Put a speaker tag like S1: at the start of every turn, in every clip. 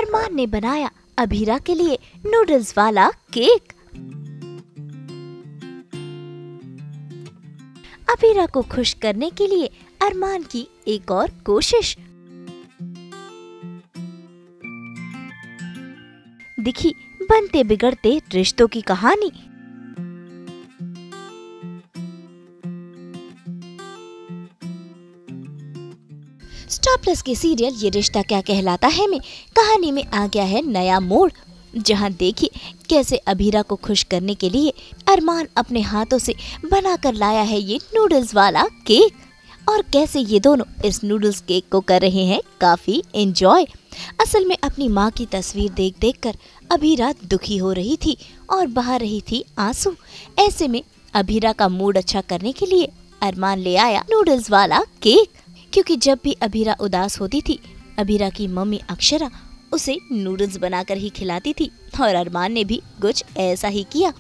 S1: अरमान ने बनाया अभीरा के लिए नूडल्स वाला केक। अभीरा को खुश करने के लिए अरमान की एक और कोशिश। दिखी बनते बिगड़ते रिश्तों की कहानी। स्टार प्लस के सीरियल ये रिश्ता क्या कहलाता है में कहानी में आ गया है नया मोड़, जहां देखिए कैसे अभीरा को खुश करने के लिए अरमान अपने हाथों से बनाकर लाया है ये नूडल्स वाला केक और कैसे ये दोनों इस नूडल्स केक को कर रहे हैं काफी एंजॉय। असल में अपनी माँ की तस्वीर देख देख कर अभीरा दुखी हो रही थी और बहा रही थी आंसू। ऐसे में अभीरा का मूड अच्छा करने के लिए अरमान ले आया नूडल्स वाला केक, क्योंकि जब भी अभीरा उदास होती थी अभीरा की मम्मी अक्षरा उसे नूडल्स बनाकर ही खिलाती थी और अरमान ने भी कुछ ऐसा ही किया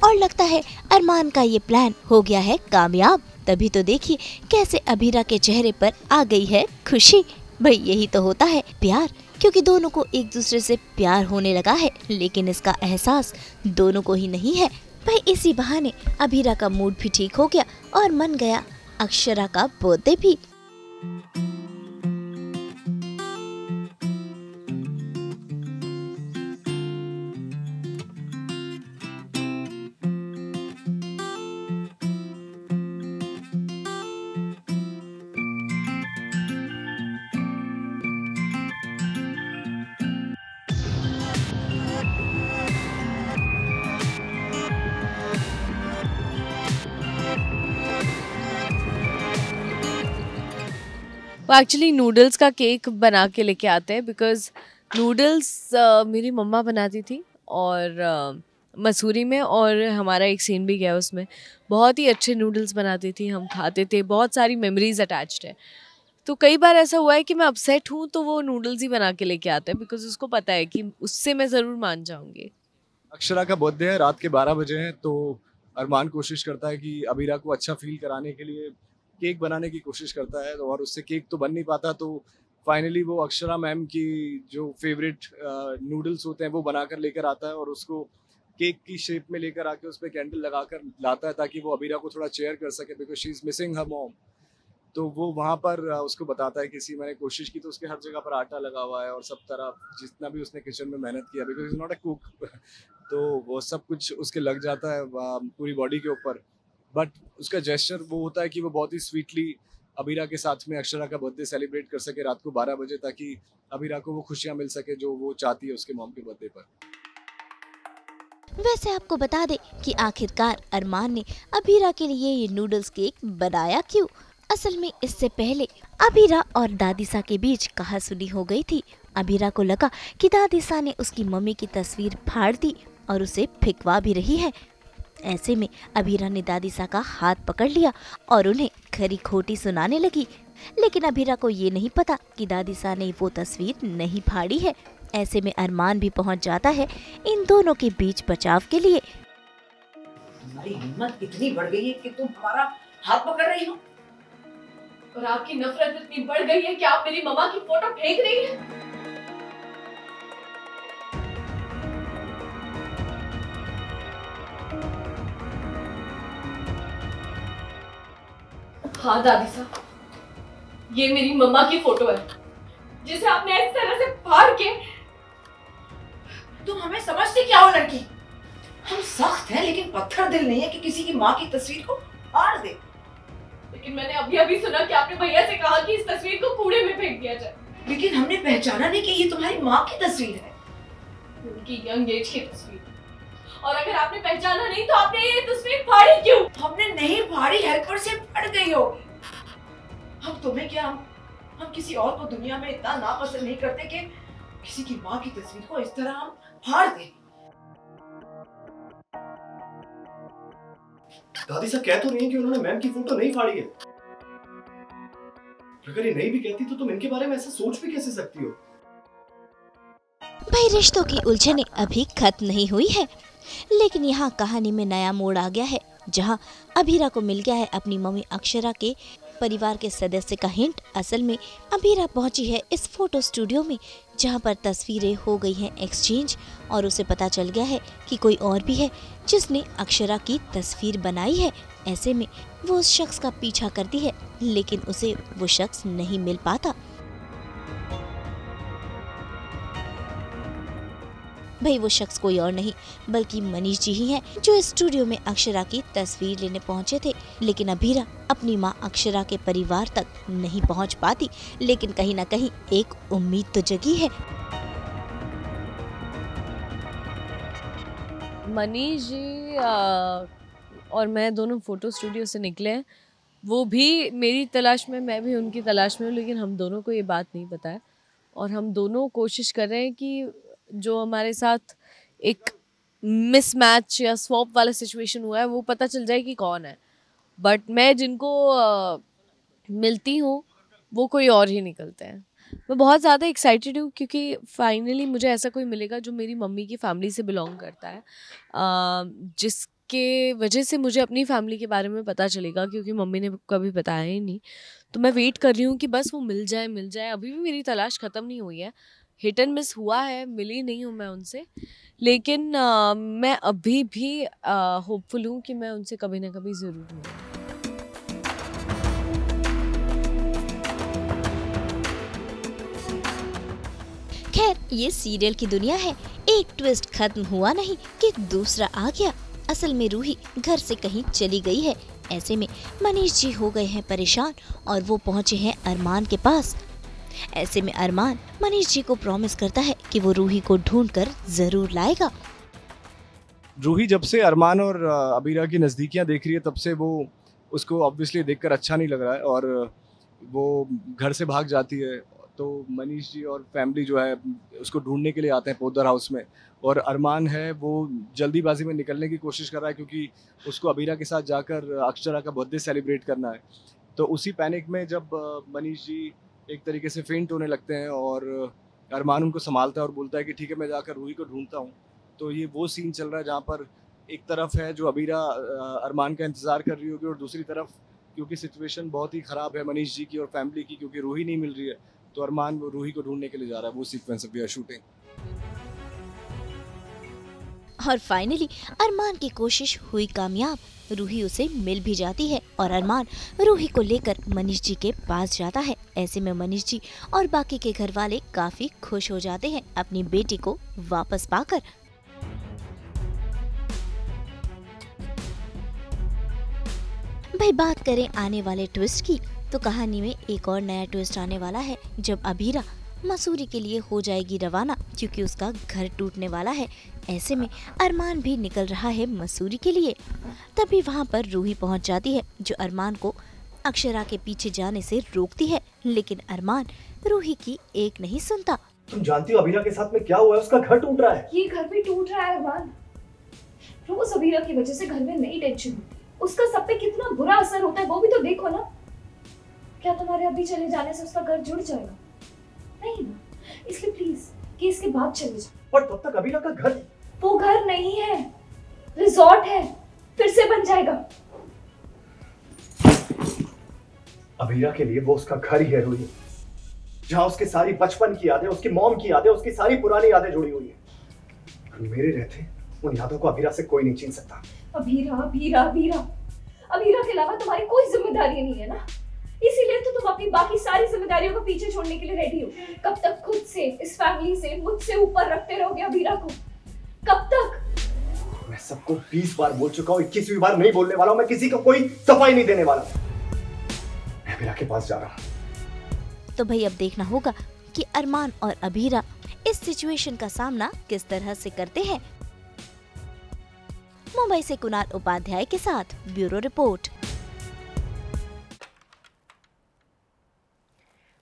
S1: और लगता है अरमान का ये प्लान हो गया है कामयाब। तभी तो देखिए कैसे अभीरा के चेहरे पर आ गई है खुशी। भाई यही तो होता है प्यार, क्योंकि दोनों को एक दूसरे से प्यार होने लगा है, लेकिन इसका एहसास दोनों को ही नहीं है। भाई इसी बहाने अभीरा का मूड भी ठीक हो गया और मन गया अक्षरा का बर्थडे भी।
S2: वो एक्चुअली नूडल्स का केक बना के लेके आते हैं बिकॉज नूडल्स मेरी मम्मा बनाती थी और मसूरी में, और हमारा एक सीन भी गया उसमें। बहुत ही अच्छे नूडल्स बनाती थी, हम खाते थे, बहुत सारी मेमोरीज अटैच्ड है। तो कई बार ऐसा हुआ है कि मैं अपसेट हूँ तो वो नूडल्स ही बना के लेके आता है बिकॉज उसको पता है कि उससे मैं ज़रूर मान जाऊँगी।
S3: अक्षरा का बर्थडे है, रात के 12 बजे हैं, तो अरमान कोशिश करता है कि अबीरा को अच्छा फील कराने के लिए केक बनाने की कोशिश करता है और उससे केक तो बन नहीं पाता। तो फाइनली वो अक्षरा मैम की जो फेवरेट नूडल्स होते हैं वो बनाकर लेकर आता है और उसको केक की शेप में लेकर आके उस पर कैंडल लगाकर लाता है ताकि वो अबीरा को थोड़ा चेयर कर सके because she is missing her mom. तो वो वहाँ पर उसको बताता है कि मैंने कोशिश की तो उसके हर जगह पर आटा लगा हुआ है और सब तरह जितना भी उसने किचन में मेहनत किया because is not a cook तो वो सब कुछ उसके लग जाता है पूरी बॉडी के ऊपर। बट उसका जेस्चर वो होता है कि वो बहुत ही स्वीटली अबीरा के साथ में अक्षरा का बर्थडे सेलिब्रेट कर सके रात को 12 बजे, ताकि अबीरा को वो खुशियाँ मिल सके जो वो चाहती है उसके मॉम के बर्थडे पर।
S1: वैसे आपको बता दे कि आखिरकार अरमान ने अबीरा के लिए ये नूडल्स केक बनाया क्यों। असल में इससे पहले अबीरा और दादीसा के बीच कहासुनी हो गई थी। अबीरा को लगा कि दादीसा ने उसकी मम्मी की तस्वीर फाड़ दी और उसे फिकवा भी रही है। ऐसे में अबीरा ने दादीसा का हाथ पकड़ लिया और उन्हें खरी खोटी सुनाने लगी, लेकिन अबीरा को ये नहीं पता कि दादीसा ने वो तस्वीर नहीं फाड़ी है। ऐसे में अरमान भी पहुंच जाता है इन दोनों के बीच बचाव के लिए।
S4: तुम्हारी हिम्मत इतनी बढ़ गई है कि तुम हमारा हाथ पकड़ रही हो,
S2: और आपकी नफरत इतनी बढ़ गई है कि आप मेरी मम्मा की फोटो फेंक रही हैं। हाँ दादी साहब, ये मेरी मम्मा की फोटो है जिसे आपने इस तरह से फाड़ के।
S4: तुम हमें समझती क्या हो लड़की? हम सख्त हैं लेकिन पत्थर दिल नहीं है कि किसी की माँ की तस्वीर को फाड़ दे।
S2: लेकिन मैंने अभी सुना कि आपने भैया से कहा कि इस तस्वीर को कूड़े में फेंक दिया जाए।
S4: लेकिन हमने पहचाना नहीं कि ये तुम्हारी माँ की तस्वीर है,
S2: उनकी यंग एज की तस्वीर। और अगर आपने पहचाना नहीं तो आपने ये तस्वीर फाड़ी क्यों?
S4: हमने नहीं फाड़ी, हेल्पर से फट गई होगी। हम तुम्हें क्या, हम किसी और को दुनिया में इतना नापसंद नहीं करते कि किसी की माँ की तस्वीर को इस तरह हम फाड़ दें।
S5: दादी साहब कह तो रही हैं कि उन्होंने मैम की फोटो नहीं फाड़ी है। अगर ये नहीं भी कहती तो तुम इनके बारे में ऐसा सोच भी कैसे सकती हो?
S1: भाई रिश्तों की उलझनें अभी खत्म नहीं हुई है, लेकिन यहाँ कहानी में नया मोड़ आ गया है, जहाँ अभीरा को मिल गया है अपनी मम्मी अक्षरा के परिवार के सदस्य का हिंट। असल में अभीरा पहुंची है इस फोटो स्टूडियो में जहां पर तस्वीरें हो गई हैं एक्सचेंज और उसे पता चल गया है कि कोई और भी है जिसने अक्षरा की तस्वीर बनाई है। ऐसे में वो उस शख्स का पीछा करती है लेकिन उसे वो शख्स नहीं मिल पाता। भाई वो शख्स कोई और नहीं बल्कि मनीष जी ही हैं जो इस स्टूडियो में अक्षरा की तस्वीर लेने पहुंचे थे। लेकिन अभीरा अपनी मां अक्षरा के परिवार तक नहीं पहुंच पाती, लेकिन कहीं ना कहीं एक उम्मीद तो जगी है।
S2: मनीष जी और मैं दोनों फोटो स्टूडियो से निकले हैं। वो भी मेरी तलाश में, मैं भी उनकी तलाश में हूँ, लेकिन हम दोनों को ये बात नहीं पता है और हम दोनों कोशिश कर रहे हैं कि जो हमारे साथ एक मिसमैच या स्वैप वाला सिचुएशन हुआ है वो पता चल जाए कि कौन है। बट मैं जिनको मिलती हूँ वो कोई और ही निकलते हैं। मैं बहुत ज़्यादा एक्साइटेड हूँ क्योंकि फाइनली मुझे ऐसा कोई मिलेगा जो मेरी मम्मी की फैमिली से बिलोंग करता है, जिसके वजह से मुझे अपनी फैमिली के बारे में पता चलेगा, क्योंकि मम्मी ने कभी बताया ही नहीं। तो मैं वेट कर रही हूँ कि बस वो मिल जाए। अभी भी मेरी तलाश ख़त्म नहीं हुई है, हिट एंड मिस हुआ है, मिली नहीं हूँ मैं उनसे, लेकिन मैं अभी भी होपफुल हूँ कि मैं उनसे कभी ना कभी ज़रूर मिलूँ।
S1: खैर ये सीरियल की दुनिया है, एक ट्विस्ट खत्म हुआ नहीं कि दूसरा आ गया। असल में रूही घर से कहीं चली गई है। ऐसे में मनीष जी हो गए हैं परेशान और वो पहुंचे हैं अरमान के पास। ऐसे में अरमान मनीष जी को प्रॉमिस करता है कि वो रूही को ढूंढकर जरूर लाएगा।
S3: रूही जब से अरमान और अबीरा की नज़दीकियाँ देख रही है तब से वो उसको ऑब्वियसली देखकर अच्छा नहीं लग रहा है और वो घर से भाग जाती है। तो मनीष जी और फैमिली जो है उसको ढूंढने के लिए आते हैं पोदर हाउस में, और अरमान है वो जल्दीबाजी में निकलने की कोशिश कर रहा है क्योंकि उसको अबीरा के साथ जाकर अक्षरा का बर्थडे सेलिब्रेट करना है। तो उसी पैनिक में जब मनीष जी एक तरीके से फेंट होने लगते हैं और अरमान उनको संभालता है और बोलता है कि ठीक है मैं जाकर रूही को ढूंढता हूँ। तो ये वो सीन चल रहा है जहाँ पर एक तरफ है जो अबीरा अरमान का इंतज़ार कर रही होगी और दूसरी तरफ क्योंकि सिचुएशन बहुत ही ख़राब है मनीष जी की और फैमिली की, क्योंकि रूही नहीं मिल रही है, तो अरमान रूही को ढूंढने के लिए जा रहा है। वो सीक्वेंस वी आर शूटिंग।
S1: और फाइनली अरमान की कोशिश हुई कामयाब, रूही उसे मिल भी जाती है और अरमान रूही को लेकर मनीष जी के पास जाता है। ऐसे में मनीष जी और बाकी के घर वाले काफी खुश हो जाते हैं अपनी बेटी को वापस पाकर। भाई बात करें आने वाले ट्विस्ट की, तो कहानी में एक और नया ट्विस्ट आने वाला है जब अबीरा मसूरी के लिए हो जाएगी रवाना, क्योंकि उसका घर टूटने वाला है। ऐसे में अरमान भी निकल रहा है मसूरी के लिए। तभी वहाँ पर रूही पहुँच जाती है जो अरमान को अक्षरा के पीछे जाने से रोकती है, लेकिन अरमान रूही की एक नहीं सुनता।
S5: तुम जानती हो अबीरा के साथ में क्या हुआ है? उसका घर टूट रहा है।
S6: ये घर भी टूट रहा है अरमान। रोज अबीरा की वजह से घर में नई टेंशन होती है, उसका सब पे कितना बुरा असर होता है वो भी तो देखो ना। क्या तुम्हारे अभी चले जाने से उसका घर जुड़ जाएगा? नहीं ना, इसलिए प्लीज केस के बाद चले जाओ।
S5: पर तब तक अबीरा का घर,
S6: वो घर नहीं है, रिजॉर्ट है, फिर से बन जाएगा।
S5: अबीरा के लिए वो उसका घर ही है रूही, जहां उसके सारी बचपन की यादें, उसकी मॉम की यादें, उसकी सारी पुरानी यादें जुड़ी हुई है। मेरे रहते उन यादों को अबीरा से कोई नहीं छीन सकता।
S6: अबीरा अबीरा अबीरा अबीरा के अलावा तुम्हारी कोई जिम्मेदारी नहीं है ना, इसीलिए तो तुम अपनी बाकी सारी जिम्मेदारियों को पीछे छोड़ने के लिए रेडी हो। कब तक खुद से, इस फैमिली से, मुझसे ऊपर रखते रहोगे अबीरा को? कब तक?
S5: मैं सबको 20 बार बोल चुका हूँ, 21वीं बार नहीं बोलने वाला हूँ। मैं किसी को कोई सफाई नहीं देने वाला। मैं अबीरा के पास जा रहा हूँ।
S1: तो भाई अब देखना होगा कि अरमान और अबीरा इस सिचुएशन का सामना किस तरह से करते हैं। मुंबई से कुणाल उपाध्याय के साथ ब्यूरो रिपोर्ट।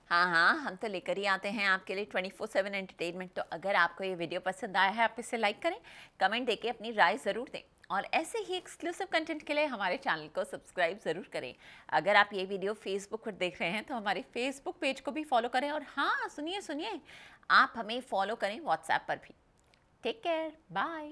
S7: हाँ, हम तो लेकर ही आते हैं आपके लिए 24/7 एंटरटेनमेंट। तो अगर आपको ये वीडियो पसंद आया है, आप इसे लाइक करें, कमेंट देके अपनी राय ज़रूर दें और ऐसे ही एक्सक्लूसिव कंटेंट के लिए हमारे चैनल को सब्सक्राइब ज़रूर करें। अगर आप ये वीडियो फेसबुक पर देख रहे हैं तो हमारे फेसबुक पेज को भी फॉलो करें और हाँ सुनिए, आप हमें फॉलो करें व्हाट्सएप पर भी। Take care, bye.